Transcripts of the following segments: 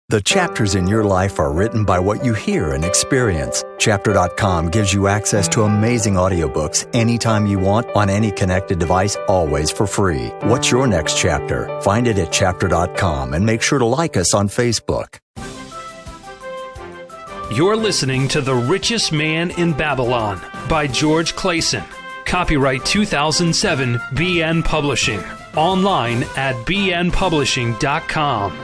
The chapters in your life are written by what you hear and experience. Chapter.com gives you access to amazing audiobooks anytime you want on any connected device, always for free. What's your next chapter? Find it at Chapter.com and make sure to like us on Facebook. You're listening to The Richest Man in Babylon by George Clason. Copyright 2007 BN Publishing. Online at bnpublishing.com.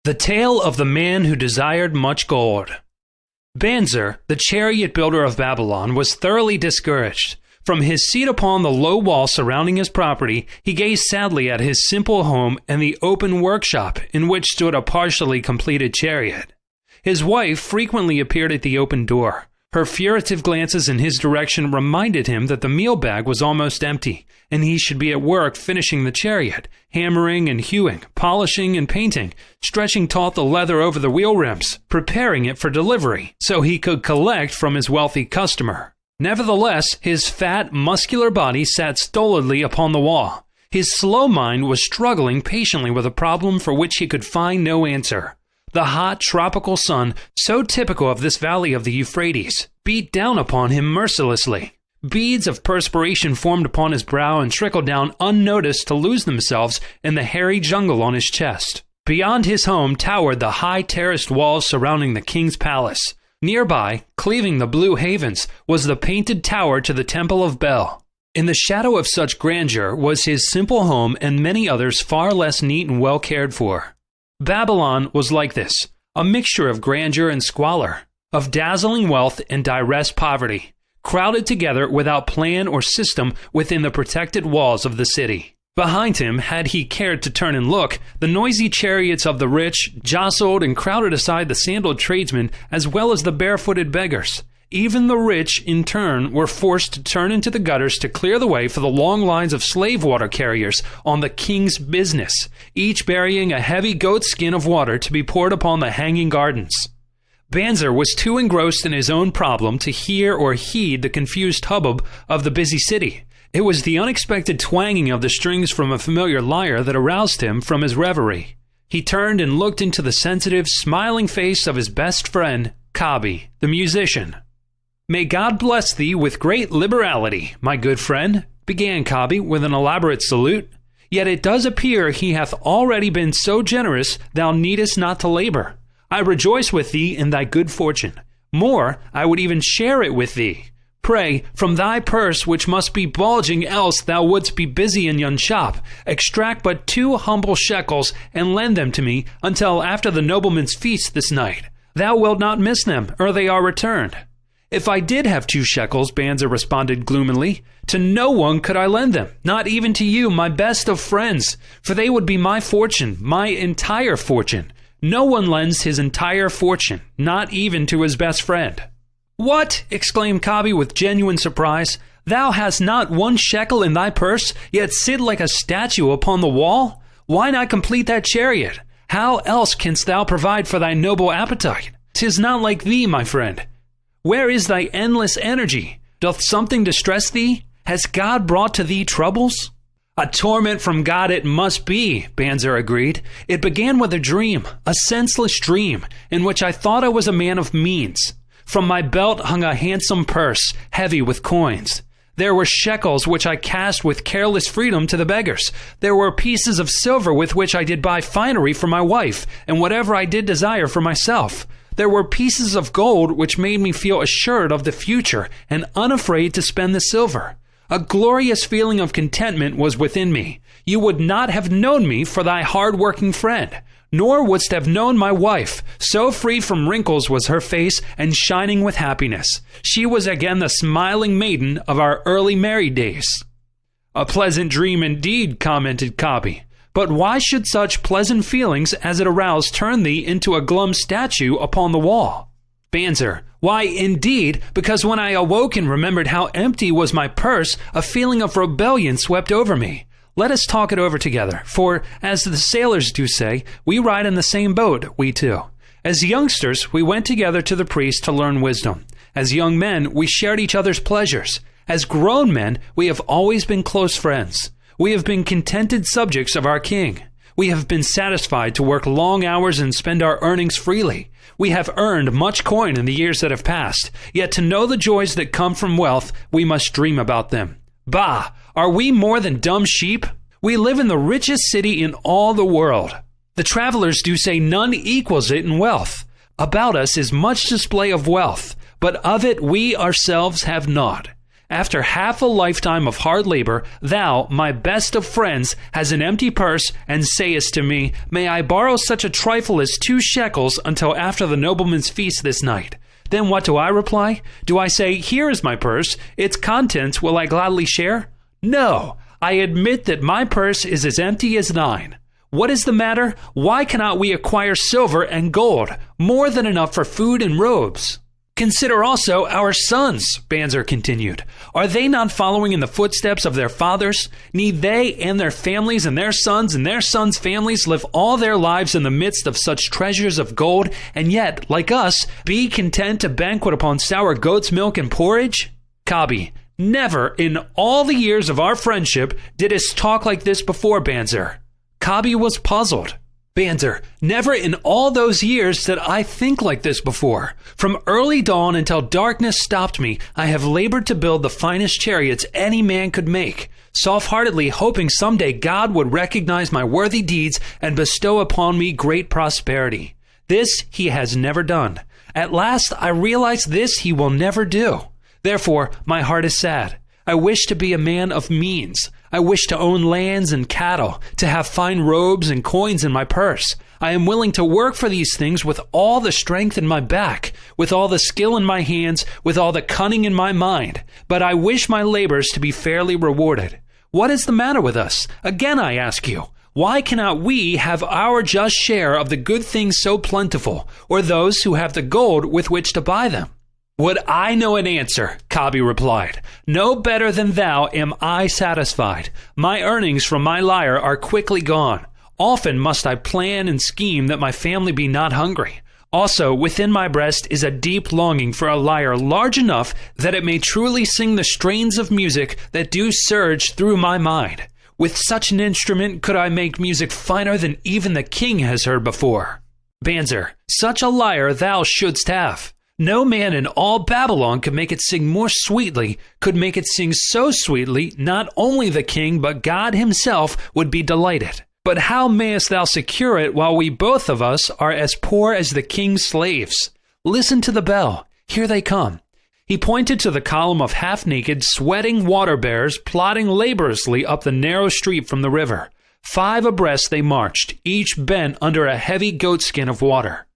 The Tale of the Man Who Desired Much Gold. Banzer, the chariot builder of Babylon, was thoroughly discouraged. From his seat upon the low wall surrounding his property, he gazed sadly at his simple home and the open workshop in which stood a partially completed chariot. His wife frequently appeared at the open door. Her furtive glances in his direction reminded him that the meal bag was almost empty, and he should be at work finishing the chariot, hammering and hewing, polishing and painting, stretching taut the leather over the wheel rims, preparing it for delivery, so he could collect from his wealthy customer. Nevertheless, his fat, muscular body sat stolidly upon the wall. His slow mind was struggling patiently with a problem for which he could find no answer. The hot, tropical sun, so typical of this valley of the Euphrates, beat down upon him mercilessly. Beads of perspiration formed upon his brow and trickled down unnoticed to lose themselves in the hairy jungle on his chest. Beyond his home towered the high terraced walls surrounding the king's palace. Nearby, cleaving the blue havens, was the painted tower to the Temple of Bel. In the shadow of such grandeur was his simple home and many others far less neat and well cared for. Babylon was like this, a mixture of grandeur and squalor, of dazzling wealth and direst poverty, crowded together without plan or system within the protected walls of the city. Behind him, had he cared to turn and look, the noisy chariots of the rich jostled and crowded aside the sandaled tradesmen as well as the barefooted beggars. Even the rich, in turn, were forced to turn into the gutters to clear the way for the long lines of slave water carriers on the king's business, each carrying a heavy goat skin of water to be poured upon the hanging gardens. Banzer was too engrossed in his own problem to hear or heed the confused hubbub of the busy city. It was the unexpected twanging of the strings from a familiar lyre that aroused him from his reverie. He turned and looked into the sensitive, smiling face of his best friend, Kabi, the musician. "May God bless thee with great liberality, my good friend," began Kabi with an elaborate salute. "Yet it does appear he hath already been so generous thou needest not to labor. I rejoice with thee in thy good fortune. More, I would even share it with thee. Pray, from thy purse, which must be bulging else thou wouldst be busy in yon shop, extract but 2 humble shekels and lend them to me until after the nobleman's feast this night. Thou wilt not miss them, ere they are returned." "If I did have 2 shekels," Banzer responded gloomily, "to no one could I lend them, not even to you, my best of friends, for they would be my fortune, my entire fortune. No one lends his entire fortune, not even to his best friend." "What?" exclaimed Kabi with genuine surprise. "Thou hast not 1 shekel in thy purse, yet sit like a statue upon the wall? Why not complete that chariot? How else canst thou provide for thy noble appetite? 'Tis not like thee, my friend. Where is thy endless energy? Doth something distress thee? Has God brought to thee troubles?" "A torment from God it must be," Banzer agreed. "It began with a dream, a senseless dream, in which I thought I was a man of means. From my belt hung a handsome purse, heavy with coins. There were shekels which I cast with careless freedom to the beggars. There were pieces of silver with which I did buy finery for my wife, and whatever I did desire for myself. There were pieces of gold which made me feel assured of the future and unafraid to spend the silver. A glorious feeling of contentment was within me. You would not have known me for thy hard-working friend, nor wouldst have known my wife. So free from wrinkles was her face and shining with happiness. She was again the smiling maiden of our early married days." "A pleasant dream indeed," commented Kabi. "But why should such pleasant feelings as it aroused turn thee into a glum statue upon the wall?" Banzer: "Why, indeed, because when I awoke and remembered how empty was my purse, a feeling of rebellion swept over me. Let us talk it over together, for, as the sailors do say, we ride in the same boat, we two. As youngsters, we went together to the priest to learn wisdom. As young men, we shared each other's pleasures. As grown men, we have always been close friends. We have been contented subjects of our king. We have been satisfied to work long hours and spend our earnings freely. We have earned much coin in the years that have passed. Yet to know the joys that come from wealth, we must dream about them. Bah! Are we more than dumb sheep? We live in the richest city in all the world. The travelers do say none equals it in wealth. About us is much display of wealth, but of it we ourselves have not. After half a lifetime of hard labor, thou, my best of friends, has an empty purse, and sayest to me, May I borrow such a trifle as 2 shekels until after the nobleman's feast this night? Then what do I reply? Do I say, Here is my purse, its contents will I gladly share? No, I admit that my purse is as empty as thine. What is the matter? Why cannot we acquire silver and gold, more than enough for food and robes? Consider also our sons, Banzer continued. Are they not following in the footsteps of their fathers? Need they and their families and their sons' families live all their lives in the midst of such treasures of gold, and yet, like us, be content to banquet upon sour goat's milk and porridge? Kabi, never in all the years of our friendship didst talk like this before, Banzer. Kabi was puzzled. Banzer, never in all those years did I think like this before. From early dawn until darkness stopped me, I have labored to build the finest chariots any man could make, soft-heartedly hoping someday God would recognize my worthy deeds and bestow upon me great prosperity. This he has never done. At last I realize this he will never do. Therefore, my heart is sad. I wish to be a man of means. I wish to own lands and cattle, to have fine robes and coins in my purse. I am willing to work for these things with all the strength in my back, with all the skill in my hands, with all the cunning in my mind. But I wish my labors to be fairly rewarded. What is the matter with us? Again, I ask you, why cannot we have our just share of the good things so plentiful, or those who have the gold with which to buy them? Would I know an answer? Kabi replied. No better than thou am I satisfied. My earnings from my lyre are quickly gone. Often must I plan and scheme that my family be not hungry. Also, within my breast is a deep longing for a lyre large enough that it may truly sing the strains of music that do surge through my mind. With such an instrument could I make music finer than even the king has heard before. Banzer, such a lyre thou shouldst have. No man in all Babylon could make it sing more sweetly, could make it sing so sweetly, not only the king, but God himself would be delighted. But how mayest thou secure it while we both of us are as poor as the king's slaves? Listen to the bell. Here they come. He pointed to the column of half-naked, sweating water-bearers plodding laboriously up the narrow street from the river. 5 abreast they marched, each bent under a heavy goatskin of water.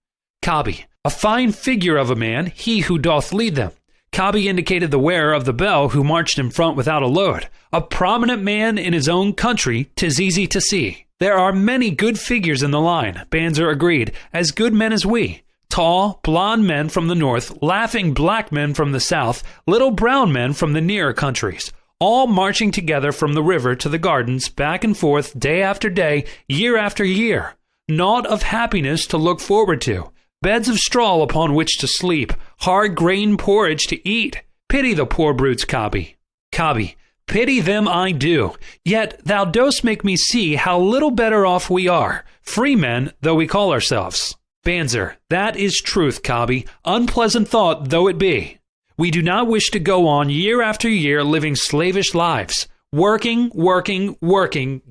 Kabi, a fine figure of a man, he who doth lead them. Kabi indicated the wearer of the bell who marched in front without a load. A prominent man in his own country, 'tis easy to see. There are many good figures in the line, Banzer agreed, as good men as we. Tall, blond men from the north, laughing black men from the south, little brown men from the nearer countries, all marching together from the river to the gardens, back and forth, day after day, year after year. Naught of happiness to look forward to. Beds of straw upon which to sleep, hard grain porridge to eat. Pity the poor brutes, Kabi. Kabi, pity them I do. Yet thou dost make me see how little better off we are, free men though we call ourselves. Banzer, that is truth, Kabi, unpleasant thought though it be. We do not wish to go on year after year living slavish lives, working,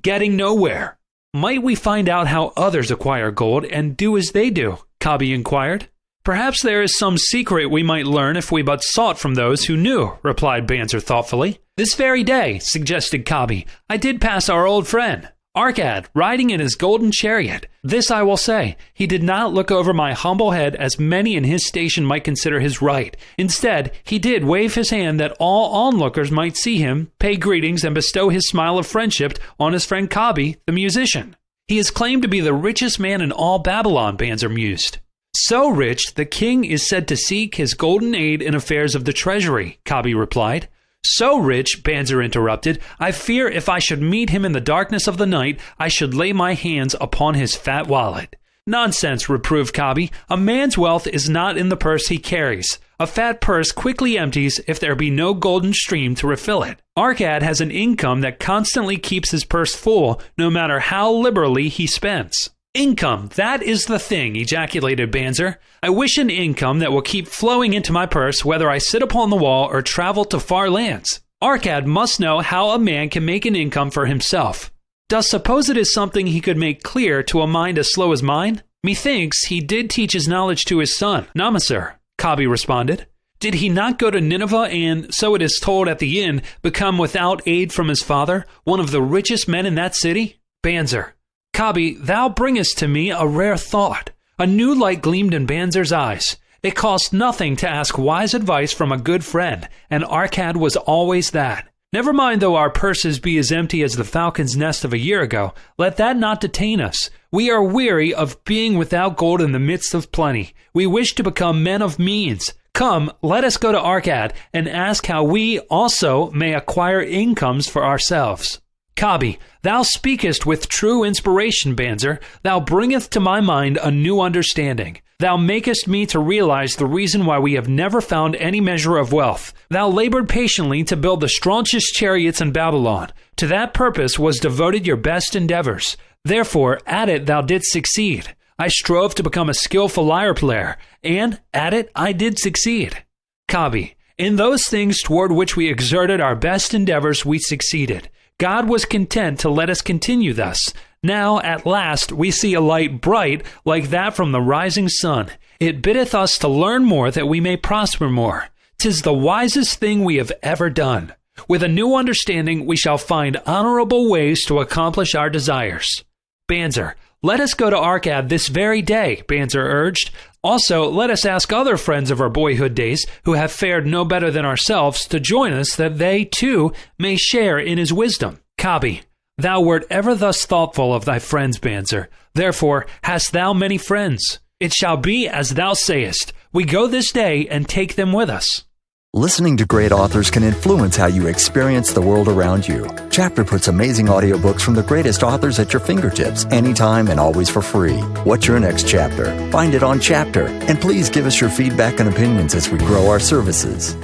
getting nowhere. Might we find out how others acquire gold and do as they do? Kabi inquired. Perhaps there is some secret we might learn if we but sought from those who knew, replied Banzer thoughtfully. This very day, suggested Kabi, I did pass our old friend, Arkad, riding in his golden chariot. This I will say, he did not look over my humble head as many in his station might consider his right. Instead, he did wave his hand that all onlookers might see him, pay greetings, and bestow his smile of friendship on his friend Kabi, the musician. He is claimed to be the richest man in all Babylon, Banzer mused. So rich, the king is said to seek his golden aid in affairs of the treasury, Kabi replied. So rich, Banzer interrupted, I fear if I should meet him in the darkness of the night, I should lay my hands upon his fat wallet. Nonsense, reproved Kabi. A man's wealth is not in the purse he carries. A fat purse quickly empties if there be no golden stream to refill it. Arcad has an income that constantly keeps his purse full, no matter how liberally he spends. Income, that is the thing, ejaculated Banzer. I wish an income that will keep flowing into my purse whether I sit upon the wall or travel to far lands. Arcad must know how a man can make an income for himself. Dost suppose it is something he could make clear to a mind as slow as mine? Methinks he did teach his knowledge to his son. Namasir, Kabi responded. Did he not go to Nineveh and, so it is told at the inn, become without aid from his father, one of the richest men in that city? Banzer, Kabi, thou bringest to me a rare thought. A new light gleamed in Banzer's eyes. It cost nothing to ask wise advice from a good friend, and Arcad was always that. Never mind though our purses be as empty as the falcon's nest of a year ago, let that not detain us. We are weary of being without gold in the midst of plenty. We wish to become men of means. Come, let us go to Arcad and ask how we also may acquire incomes for ourselves. Kabi, thou speakest with true inspiration, Banzer. Thou bringest to my mind a new understanding. Thou makest me to realize the reason why we have never found any measure of wealth. Thou labored patiently to build the strongest chariots in Babylon. To that purpose was devoted your best endeavors. Therefore, at it thou didst succeed. I strove to become a skillful lyre player, and at it I did succeed. Kabi, in those things toward which we exerted our best endeavors we succeeded. God was content to let us continue thus. Now, at last, we see a light bright like that from the rising sun. It biddeth us to learn more that we may prosper more. 'Tis the wisest thing we have ever done. With a new understanding, we shall find honorable ways to accomplish our desires. Banzer, let us go to Arcad this very day, Banzer urged. Also, let us ask other friends of our boyhood days who have fared no better than ourselves to join us that they, too, may share in his wisdom. Kabi, thou wert ever thus thoughtful of thy friends, Banzer. Therefore hast thou many friends. It shall be as thou sayest. We go this day and take them with us. Listening to great authors can influence how you experience the world around you. Chapter puts amazing audiobooks from the greatest authors at your fingertips, anytime and always for free. What's your next chapter? Find it on Chapter. And please give us your feedback and opinions as we grow our services.